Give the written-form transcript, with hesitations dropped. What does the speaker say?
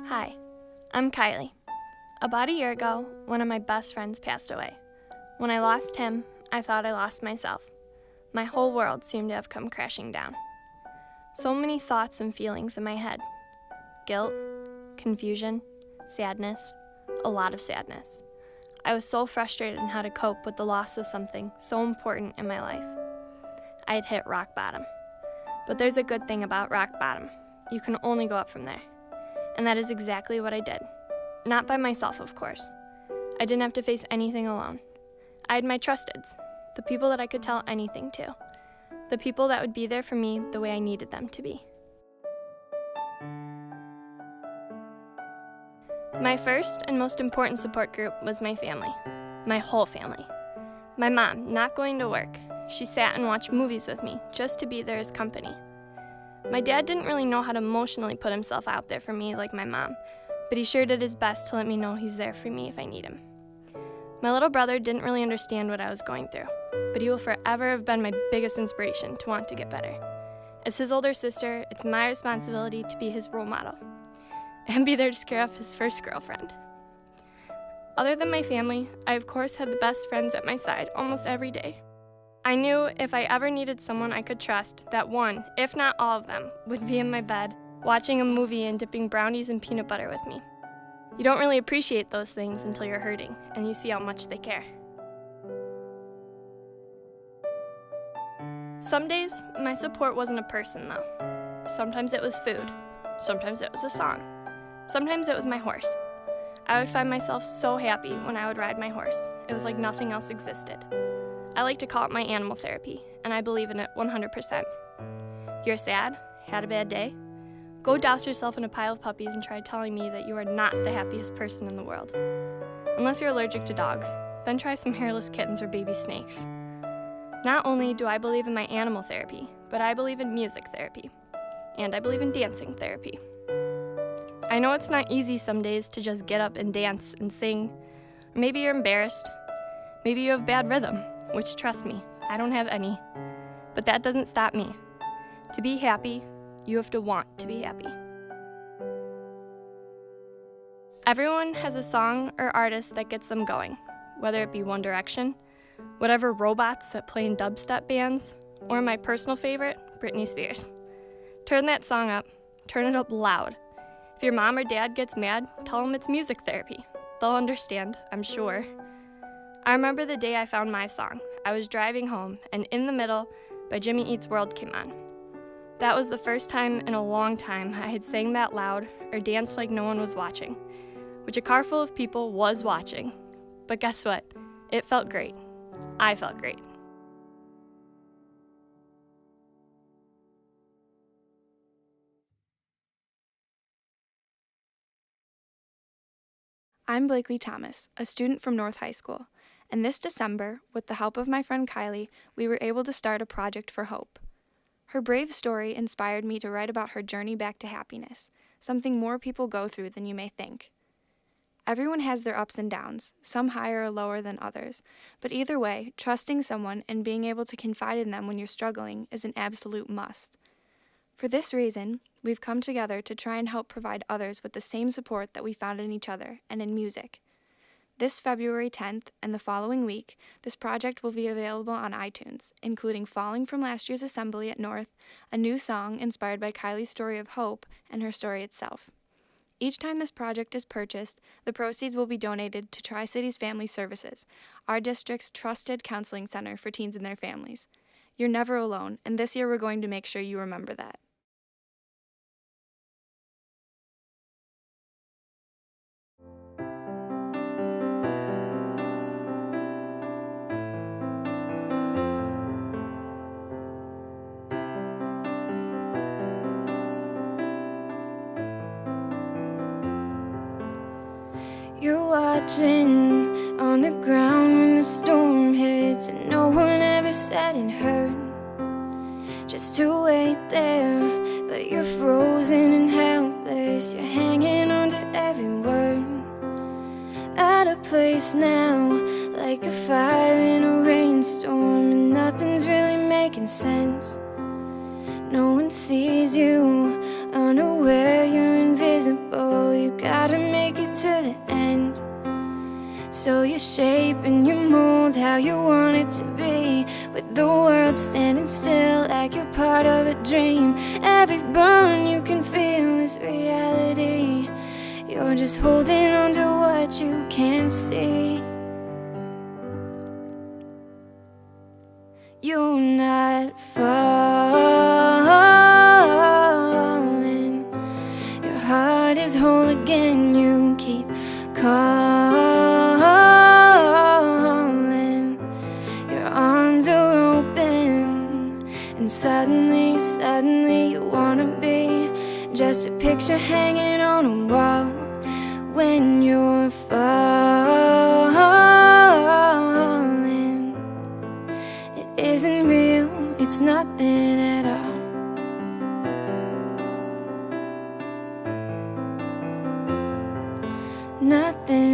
Hi, I'm Kylie. About a year ago, one of my best friends passed away. When I lost him, I thought I lost myself. My whole world seemed to have come crashing down. So many thoughts and feelings in my head. Guilt, confusion, sadness, a lot of sadness. I was so frustrated in how to cope with the loss of something so important in my life. I had hit rock bottom. But there's a good thing about rock bottom. You can only go up from there. And that is exactly what I did. Not by myself, of course. I didn't have to face anything alone. I had my trusteds, the people that I could tell anything to, the people that would be there for me the way I needed them to be. My first and most important support group was my family, my whole family. My mom, not going to work, she sat and watched movies with me just to be there as company. My dad didn't really know how to emotionally put himself out there for me like my mom, but he sure did his best to let me know he's there for me if I need him. My little brother didn't really understand what I was going through, but he will forever have been my biggest inspiration to want to get better. As his older sister, it's my responsibility to be his role model and be there to scare off his first girlfriend. Other than my family, I of course had the best friends at my side almost every day. I knew if I ever needed someone I could trust, that one, if not all of them, would be in my bed, watching a movie and dipping brownies in peanut butter with me. You don't really appreciate those things until you're hurting, and you see how much they care. Some days, my support wasn't a person, though. Sometimes it was food. Sometimes it was a song. Sometimes it was my horse. I would find myself so happy when I would ride my horse. It was like nothing else existed. I like to call it my animal therapy, and I believe in it 100%. You're sad? Had a bad day? Go douse yourself in a pile of puppies and try telling me that you are not the happiest person in the world. Unless you're allergic to dogs, then try some hairless kittens or baby snakes. Not only do I believe in my animal therapy, but I believe in music therapy. And I believe in dancing therapy. I know it's not easy some days to just get up and dance and sing. Or maybe you're embarrassed. Maybe you have bad rhythm, which, trust me, I don't have any. But that doesn't stop me. To be happy, you have to want to be happy. Everyone has a song or artist that gets them going, whether it be One Direction, whatever robots that play in dubstep bands, or my personal favorite, Britney Spears. Turn that song up, turn it up loud. If your mom or dad gets mad, tell them it's music therapy. They'll understand, I'm sure. I remember the day I found my song. I was driving home, and In the Middle by Jimmy Eats World came on. That was the first time in a long time I had sang that loud or danced like no one was watching, which a car full of people was watching. But guess what? It felt great. I felt great. I'm Blakely Thomas, a student from North High School, and this December, with the help of my friend Kylie, we were able to start a project for hope. Her brave story inspired me to write about her journey back to happiness, something more people go through than you may think. Everyone has their ups and downs, some higher or lower than others, but either way, trusting someone and being able to confide in them when you're struggling is an absolute must. For this reason, we've come together to try and help provide others with the same support that we found in each other and in music. This February 10th and the following week, this project will be available on iTunes, including Falling from last year's assembly at North, a new song inspired by Kylie's story of hope and her story itself. Each time this project is purchased, the proceeds will be donated to Tri-Cities Family Services, our district's trusted counseling center for teens and their families. You're never alone, and this year we're going to make sure you remember that. You're watching on the ground when the storm hits, and no one ever said it hurt. Just to wait there, but you're frozen and helpless. You're hanging on to every word. At a place now, like a fire in a rainstorm, and nothing's really making sense. No one sees you, unaware you're invisible. So you shape and you mold how you want it to be, with the world standing still like you're part of a dream. Every burn you can feel is reality. You're just holding on to what you can't see. You're not falling. Your heart is whole again. You keep calling. Your arms are open, and suddenly you wanna be just a picture hanging on a wall. When you're falling, it isn't real, it's nothing at all. Nothing